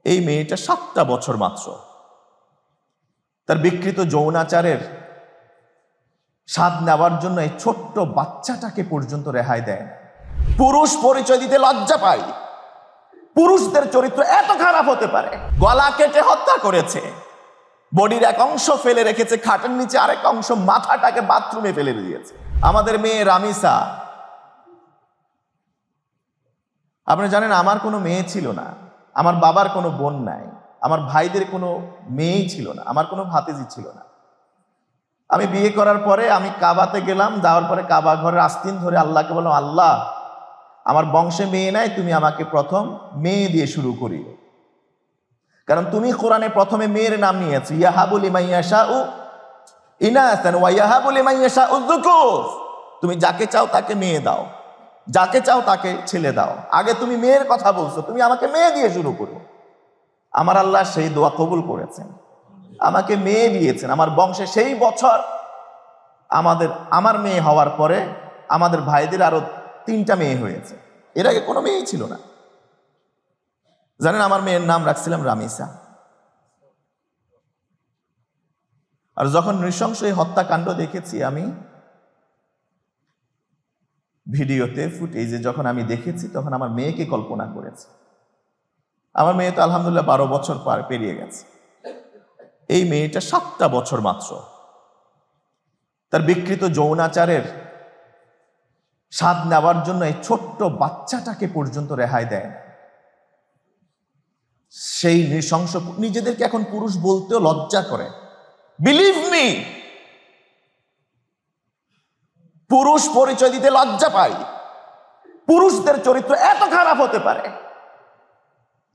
এই মেয়েটা 7টা বছর মাত্র, তার বিকৃত যৌনাচারের স্বাদ নেওয়ার জন্য এই ছোট্ট বাচ্চাটাকে পর্যন্ত রেহাই দেয়। পুরুষ পরিচয় দিতে লজ্জা পাই। পুরুষদের চরিত্র এত খারাপ হতে পারে? গলা কেটে হত্যা করেছে, বডির এক অংশ ফেলে রেখেছে খাটের নিচে, আরেক অংশ মাথাটাকে বাথরুমে ফেলে দিয়েছে। আমাদের মেয়ে রামিসা, আপনি জানেন আমার কোনো মেয়ে ছিল না, আমার বাবার কোনো বোন নাই, আমার ভাইদের কোনো মেয়েই ছিল না, আমার কোনো ভাতিজি ছিল না। আমি বিয়ে করার পরে আমি কাবাতে গেলাম, যাওয়ার পরে কাবা ঘরের আস্তিন ধরে আল্লাহকে বললাম, আল্লাহ আমার বংশে মেয়ে নাই, তুমি আমাকে প্রথম মেয়ে দিয়ে শুরু করিও। কারণ তুমি কোরআনে প্রথমে মেয়ের নাম নিয়েছো, ইয়াহাবু লিমান ইয়াশাউ ইনাসান ওয়া ইয়াহাবু লিমান ইয়াশাউ যুকুর। তুমি যাকে চাও তাকে মেয়ে দাও, যাকে চাও তাকে ছেলে দাও। আগে তুমি মেয়ের কথা বলছো, তুমি আমাকে মেয়ে দিয়ে শুরু করো। আমার আল্লাহ সেই দোয়া কবুল করেছেন, আমাকে মেয়ে দিয়েছেন। আমার বংশে সেই বছর আমার মেয়ে হওয়ার পরে আমাদের ভাইদের আরো 3টা মেয়ে হয়েছে। এর আগে কোনো মেয়েই ছিল না। জানেন আমার মেয়ের নাম রাখছিলাম রামিসা। আর যখন নৃশংস এই হত্যাকাণ্ড দেখেছি আমি ভিডিওতে ফুটেজে, যখন আমি দেখেছি তখন আমার মেয়েকে কল্পনা করেছি। আমার মেয়ে তো আলহামদুলিল্লাহ 12 বছর পেরিয়ে গেছে। এই মেয়েটা 7টা বছর মাত্র, তার বিকৃত যৌনাচারের স্বাদ নেওয়ার জন্য এই ছোট্ট বাচ্চাটাকে পর্যন্ত রেহাই দেয়। সেই নৃশংস, নিজেদেরকে এখন পুরুষ বলতেও লজ্জা করে। বিলিভ মি, পুরুষ পরিচয় দিতে লজ্জা পাই। পুরুষদের চরিত্র এত খারাপ হতে পারে?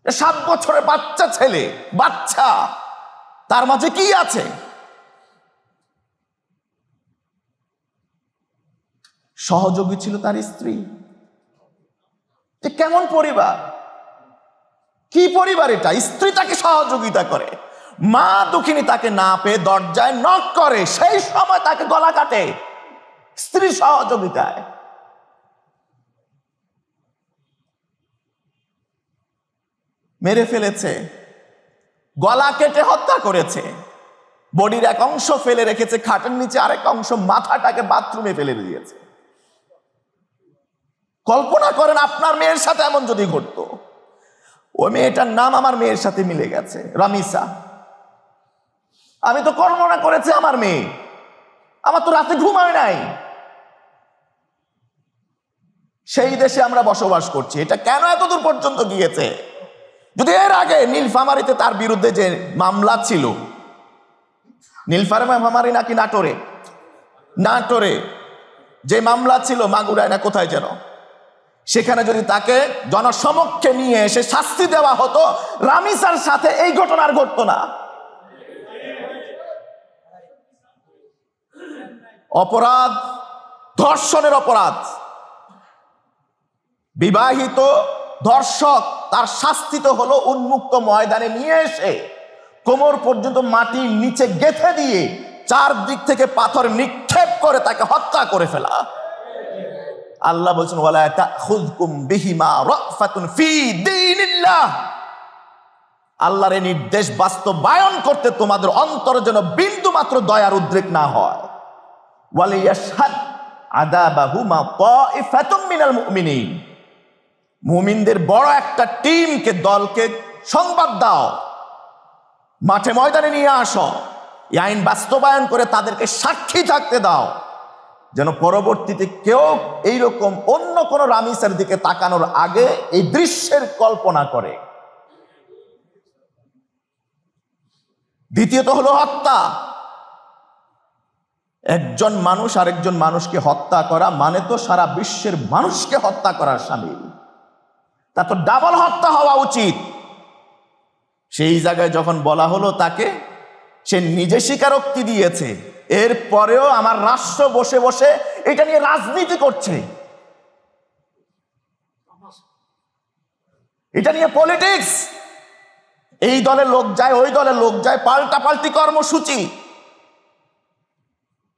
7 বছরের বাচ্চা ছেলে, বাচ্চা, তার মাঝে কি আছে? সহযোগী ছিল তার স্ত্রী। কেমন পরিবার, কি পরিবার এটা? স্ত্রী তাকে সহযোগিতা করে, মা দুঃখিনী তাকে না পেয়ে দরজায় নক করে, সেই সময় তাকে গলা কাটে স্ত্রী সহযোগিতায়। মেরে ফেলেছে, গলা কেটে হত্যা করেছে, বডির এক অংশ ফেলে রেখেছে খাটের নিচে, আরেক অংশ মাথাটাকে বাথরুমে ফেলে দিয়েছে। কল্পনা করেন আপনার মেয়ের সাথে এমন যদি ঘটতো। ওই মেয়েটার নাম আমার মেয়ের সাথে মিলে গেছে, রামিসা। আমি তো কল্পনা করেছি আমার মেয়ে, আমার তো রাতে ঘুম হয় নাই। সেই দেশে আমরা বসবাস করছি, এটা কেন এতদূর পর্যন্ত গিয়েছে? যদি এর আগে নীলফামারীতে তার বিরুদ্ধে যে মামলা ছিল, নীলফামারী নাকি নাটোরে যে মামলা ছিল, মাগুরায় না কোথায় যেন, সেখানে যদি তাকে জনসমক্ষে নিয়ে এসে শাস্তি দেওয়া হতো, রামিসার সাথে এই ঘটনা আর ঘটতো না। অপরাধ, ধর্ষণের অপরাধ, বিবাহিত ধর্ষক, তার শাস্তি তো হলো উন্মুক্ত ময়দানে নিয়ে এসে কোমর পর্যন্ত মাটির নিচে গেঁথে দিয়ে 4 দিক থেকে পাথর নিক্ষেপ করে তাকে হত্যা করে ফেলা। আল্লাহ বলছেন, ওয়ালা তাখুযকুম বিহিমা রাফাতুন ফি দীনিল্লাহ। আল্লাহর এই নির্দেশ বাস্তবায়ন করতে তোমাদের অন্তরে যেন বিন্দু মাত্র দয়ার উদ্রেক না হয়। ওয়ালিয়াশহাদ আযাবাহুমা তাইফাতুম মিনাল মুমিনিন। মুমিনদের বড় একটা টিমকে, দলকে সংবাদ দাও, মাঠে ময়দানে নিয়ে আসো, এই আইন বাস্তবায়ন করে তাদেরকে সাক্ষী থাকতে দাও, যেন পরবর্তীতে কেউ এইরকম অন্য কোন রামিসার দিকে তাকানোর আগে এই দৃশ্যের কল্পনা করে। দ্বিতীয়ত হলো হত্যা। একজন মানুষ আরেকজন মানুষকে হত্যা করা মানে তো সারা বিশ্বের মানুষকে হত্যা করার শামিল। তা তো ডাবল হত্যা হওয়া উচিত। সেই জায়গায় যখন বলা হলো তাকে, সে নিজে স্বীকারোক্তি দিয়েছে, এরপরেও আমার রাষ্ট্র বসে বসে এটা নিয়ে রাজনীতি করছে, এটা নিয়ে পলিটিক্স। এই দলের লোক যায়, ওই দলের লোক যায়, পাল্টাপাল্টি কর্মসূচি।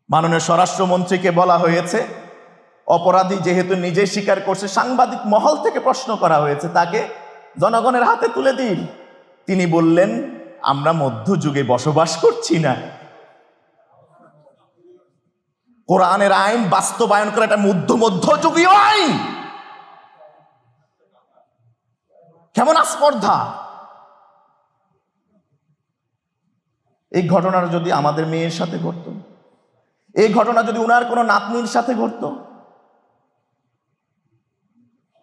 মাননীয় স্বরাষ্ট্রমন্ত্রীকে বলা হয়েছে, অপরাধী যেহেতু নিজে স্বীকার করছে, সাংবাদিক মহল থেকে প্রশ্ন করা হয়েছে, তাকে জনগণের হাতে তুলে দিন, তিনি বললেন, আমরা মধ্যযুগে বসবাস করছি না। কোরআনের আইন বাস্তবায়ন করা এটা মধ্যযুগীয় আইন। কেমন আস্পর্ধা! এই ঘটনাটা যদি আমাদের মেয়ের সাথে ঘটতো, এই ঘটনা যদি উনার কোনো নাতনির সাথে ঘটতো,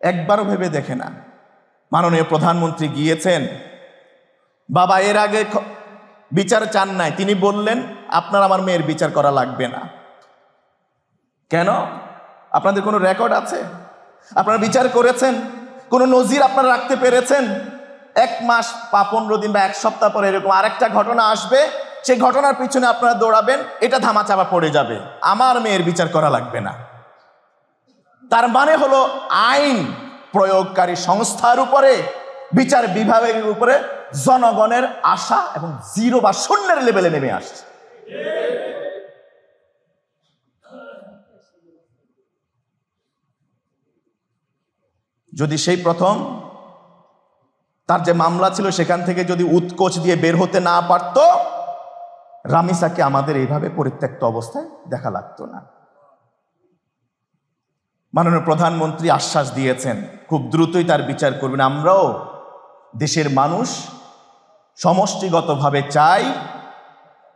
একবারও ভেবে দেখে না। মাননীয় প্রধানমন্ত্রী গিয়েছেন, বাবা এর আগে বিচার চান নাই, তিনি বললেন আপনার আমার মেয়ের বিচার করা লাগবে না। কেন? আপনাদের কোনো রেকর্ড আছে? আপনারা বিচার করেছেন? কোনো নজির আপনারা রাখতে পেরেছেন? 1 মাস বা 15 দিন বা 1 সপ্তাহ পরে এরকম আরেকটা ঘটনা আসবে, সেই ঘটনার পিছনে আপনারা দৌড়াবেন, এটা ধামাচাপা পড়ে যাবে, আমার মেয়ের বিচার করা লাগবে না। তার মানে হলো আইন প্রয়োগকারী সংস্থার উপরে, বিচার বিভাগের উপরে জনগণের আশা এবং 0 বা শূন্যের লেভেলে নেমে আসছে। যদি সেই প্রথম তার যে মামলা ছিল সেখান থেকে যদি উৎকোচ দিয়ে বের হতে না পারত, রামিসাকে আমাদের এইভাবে পরিত্যক্ত অবস্থায় দেখা লাগতো না। মাননীয় প্রধানমন্ত্রী আশ্বাস দিয়েছেন খুব দ্রুতই তার বিচার করবেন। আমরাও দেশের মানুষ সমষ্টিগতভাবে চাই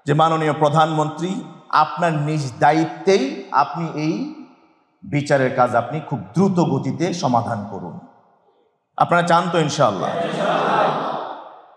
যে মাননীয় প্রধানমন্ত্রী আপনার নিজ দায়িত্বেই আপনি এই বিচারের কাজ আপনি খুব দ্রুত গতিতে সমাধান করুন। আপনারা চান তো ইনশাআল্লাহ?